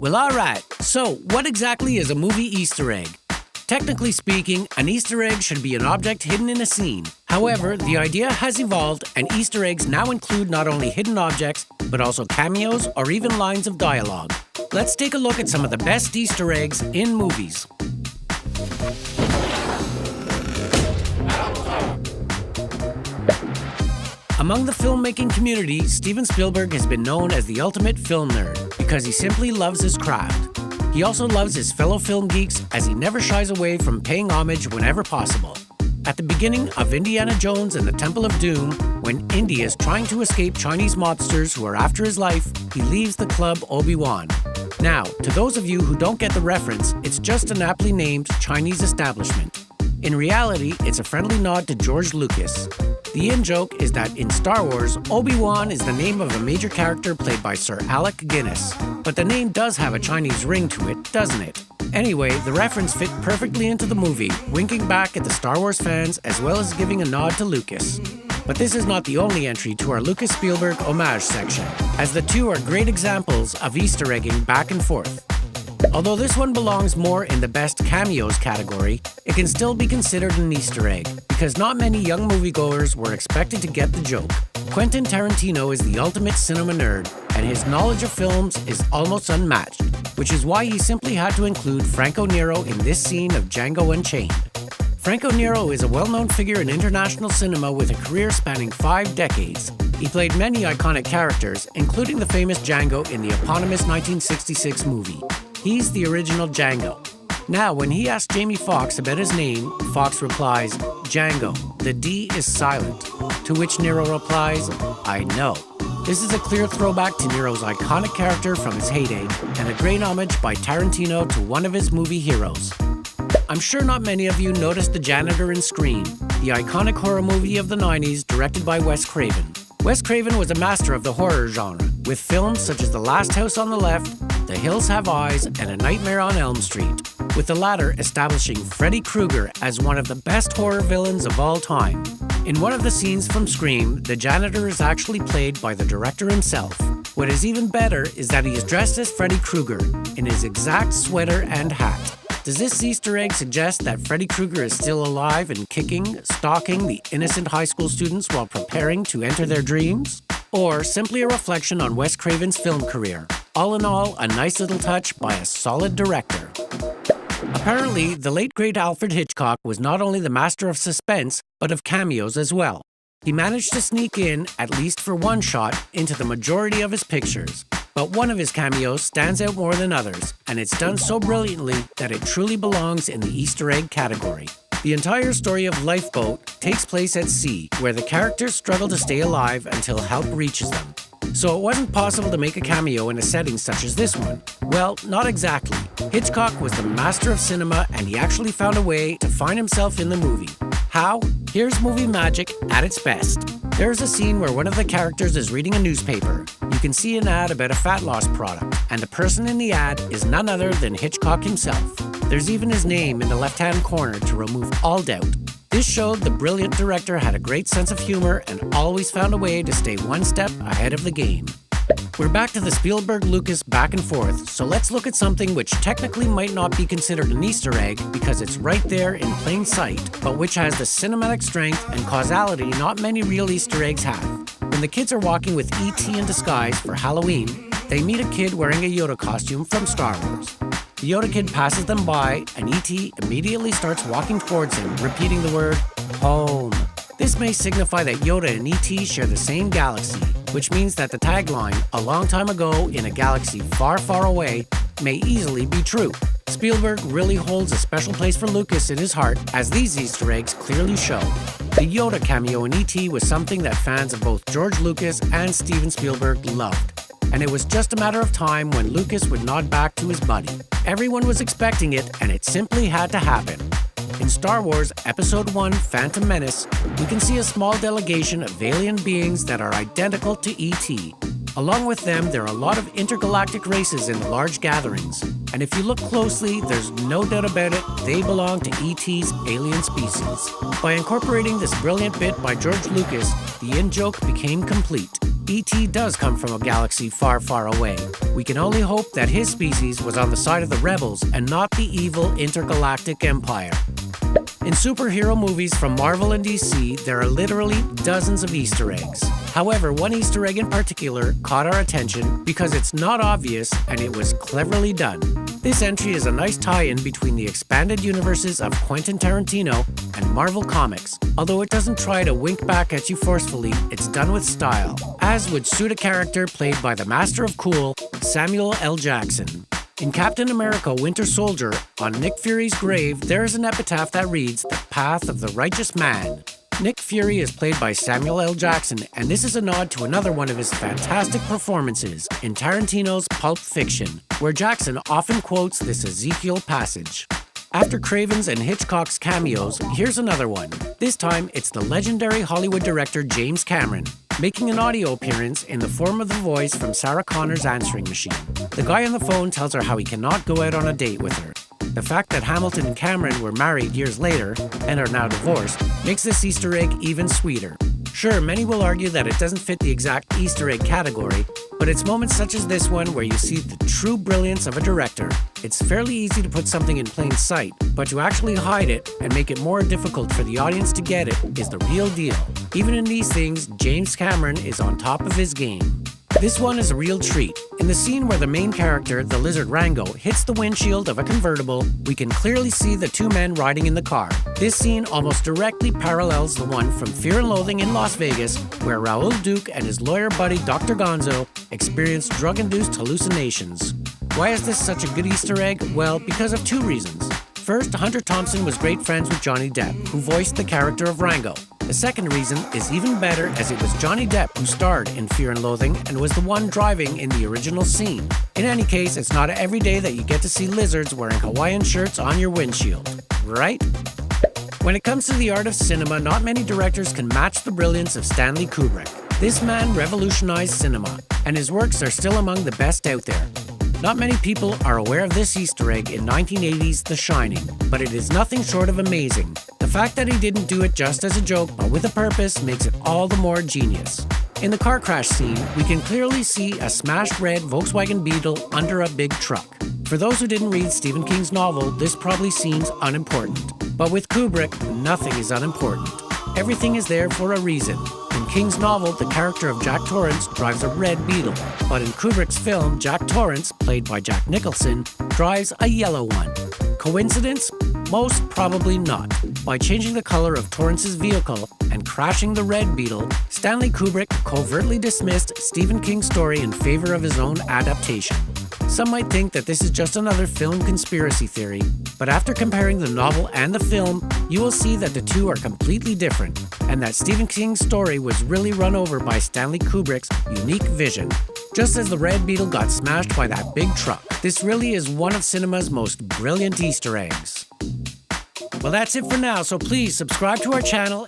Well, alright, so what exactly is a movie Easter egg? Technically speaking, an Easter egg should be an object hidden in a scene. However, the idea has evolved and Easter eggs now include not only hidden objects, but also cameos or even lines of dialogue. Let's take a look at some of the best Easter eggs in movies. Among the filmmaking community, Steven Spielberg has been known as the ultimate film nerd because he simply loves his craft. He also loves his fellow film geeks as he never shies away from paying homage whenever possible. At the beginning of Indiana Jones and the Temple of Doom, when Indy is trying to escape Chinese mobsters who are after his life, he leaves the club Obi-Wan. Now, to those of you who don't get the reference, it's just an aptly named Chinese establishment. In reality, it's a friendly nod to George Lucas. The in-joke is that in Star Wars, Obi-Wan is the name of a major character played by Sir Alec Guinness. But the name does have a Chinese ring to it, doesn't it? Anyway, the reference fit perfectly into the movie, winking back at the Star Wars fans as well as giving a nod to Lucas. But this is not the only entry to our Lucas-Spielberg homage section, as the two are great examples of Easter egging back and forth. Although this one belongs more in the best cameos category, it can still be considered an Easter egg, because not many young moviegoers were expected to get the joke. Quentin Tarantino is the ultimate cinema nerd, and his knowledge of films is almost unmatched, which is why he simply had to include Franco Nero in this scene of Django Unchained. Franco Nero is a well-known figure in international cinema with a career spanning 5 decades. He played many iconic characters, including the famous Django in the eponymous 1966 movie. He's the original Django. Now, when he asks Jamie Foxx about his name, Foxx replies, Django, the D is silent. To which Nero replies, I know. This is a clear throwback to Nero's iconic character from his heyday, and a great homage by Tarantino to one of his movie heroes. I'm sure not many of you noticed the Janitor in Scream, the iconic horror movie of the 90s directed by Wes Craven. Wes Craven was a master of the horror genre, with films such as The Last House on the Left, The Hills Have Eyes, and A Nightmare on Elm Street, with the latter establishing Freddy Krueger as one of the best horror villains of all time. In one of the scenes from Scream, the janitor is actually played by the director himself. What is even better is that he is dressed as Freddy Krueger, in his exact sweater and hat. Does this Easter egg suggest that Freddy Krueger is still alive and kicking, stalking the innocent high school students while preparing to enter their dreams? Or simply a reflection on Wes Craven's film career? All in all, a nice little touch by a solid director. Apparently, the late great Alfred Hitchcock was not only the master of suspense, but of cameos as well. He managed to sneak in, at least for one shot, into the majority of his pictures. But one of his cameos stands out more than others, and it's done so brilliantly that it truly belongs in the Easter egg category. The entire story of Lifeboat takes place at sea, where the characters struggle to stay alive until help reaches them. So it wasn't possible to make a cameo in a setting such as this one. Well, not exactly. Hitchcock was the master of cinema, and he actually found a way to find himself in the movie. How? Here's movie magic at its best. There's a scene where one of the characters is reading a newspaper. You can see an ad about a fat loss product, and the person in the ad is none other than Hitchcock himself. There's even his name in the left-hand corner to remove all doubt. This showed the brilliant director had a great sense of humor and always found a way to stay one step ahead of the game. We're back to the Spielberg-Lucas back and forth, so let's look at something which technically might not be considered an Easter egg because it's right there in plain sight, but which has the cinematic strength and causality not many real Easter eggs have. When the kids are walking with E.T. in disguise for Halloween, they meet a kid wearing a Yoda costume from Star Wars. The Yoda kid passes them by, and E.T. immediately starts walking towards him, repeating the word, home. This may signify that Yoda and E.T. share the same galaxy, which means that the tagline, a long time ago in a galaxy far, far away, may easily be true. Spielberg really holds a special place for Lucas in his heart, as these Easter eggs clearly show. The Yoda cameo in E.T. was something that fans of both George Lucas and Steven Spielberg loved. And it was just a matter of time when Lucas would nod back to his buddy. Everyone was expecting it, and it simply had to happen. In Star Wars Episode 1 Phantom Menace, we can see a small delegation of alien beings that are identical to E.T. Along with them, there are a lot of intergalactic races in the large gatherings. And if you look closely, there's no doubt about it, they belong to E.T.'s alien species. By incorporating this brilliant bit by George Lucas, the in-joke became complete. E.T. does come from a galaxy far, far away. We can only hope that his species was on the side of the rebels and not the evil intergalactic empire. In superhero movies from Marvel and DC, there are literally dozens of Easter eggs. However, one Easter egg in particular caught our attention because it's not obvious and it was cleverly done. This entry is a nice tie-in between the expanded universes of Quentin Tarantino and Marvel Comics. Although it doesn't try to wink back at you forcefully, it's done with style, as would suit a character played by the master of cool, Samuel L. Jackson. In Captain America Winter Soldier, on Nick Fury's grave, there is an epitaph that reads, "The Path of the Righteous Man." Nick Fury is played by Samuel L. Jackson, and this is a nod to another one of his fantastic performances in Tarantino's Pulp Fiction, where Jackson often quotes this Ezekiel passage. After Craven's and Hitchcock's cameos, here's another one. This time, it's the legendary Hollywood director James Cameron, making an audio appearance in the form of the voice from Sarah Connor's answering machine. The guy on the phone tells her how he cannot go out on a date with her. The fact that Hamilton and Cameron were married years later and are now divorced makes this Easter egg even sweeter. Sure, many will argue that it doesn't fit the exact Easter egg category, but it's moments such as this one where you see the true brilliance of a director. It's fairly easy to put something in plain sight, but to actually hide it and make it more difficult for the audience to get it is the real deal. Even in these things, James Cameron is on top of his game. This one is a real treat. In the scene where the main character, the lizard Rango, hits the windshield of a convertible, we can clearly see the two men riding in the car. This scene almost directly parallels the one from Fear and Loathing in Las Vegas, where Raoul Duke and his lawyer buddy Dr. Gonzo experience drug-induced hallucinations. Why is this such a good Easter egg? Well, because of two reasons. First, Hunter Thompson was great friends with Johnny Depp, who voiced the character of Rango. The second reason is even better, as it was Johnny Depp who starred in Fear and Loathing and was the one driving in the original scene. In any case, it's not every day that you get to see lizards wearing Hawaiian shirts on your windshield, right? When it comes to the art of cinema, not many directors can match the brilliance of Stanley Kubrick. This man revolutionized cinema, and his works are still among the best out there. Not many people are aware of this Easter egg in 1980's The Shining, but it is nothing short of amazing. The fact that he didn't do it just as a joke, but with a purpose, makes it all the more genius. In the car crash scene, we can clearly see a smashed red Volkswagen Beetle under a big truck. For those who didn't read Stephen King's novel, this probably seems unimportant. But with Kubrick, nothing is unimportant. Everything is there for a reason. In King's novel, the character of Jack Torrance drives a red Beetle, but in Kubrick's film, Jack Torrance, played by Jack Nicholson, drives a yellow one. Coincidence? Most probably not. By changing the color of Torrance's vehicle and crashing the red Beetle, Stanley Kubrick covertly dismissed Stephen King's story in favor of his own adaptation. Some might think that this is just another film conspiracy theory, but after comparing the novel and the film, you will see that the two are completely different, and that Stephen King's story was really run over by Stanley Kubrick's unique vision. Just as the red Beetle got smashed by that big truck, this really is one of cinema's most brilliant Easter eggs. Well, that's it for now, so please subscribe to our channel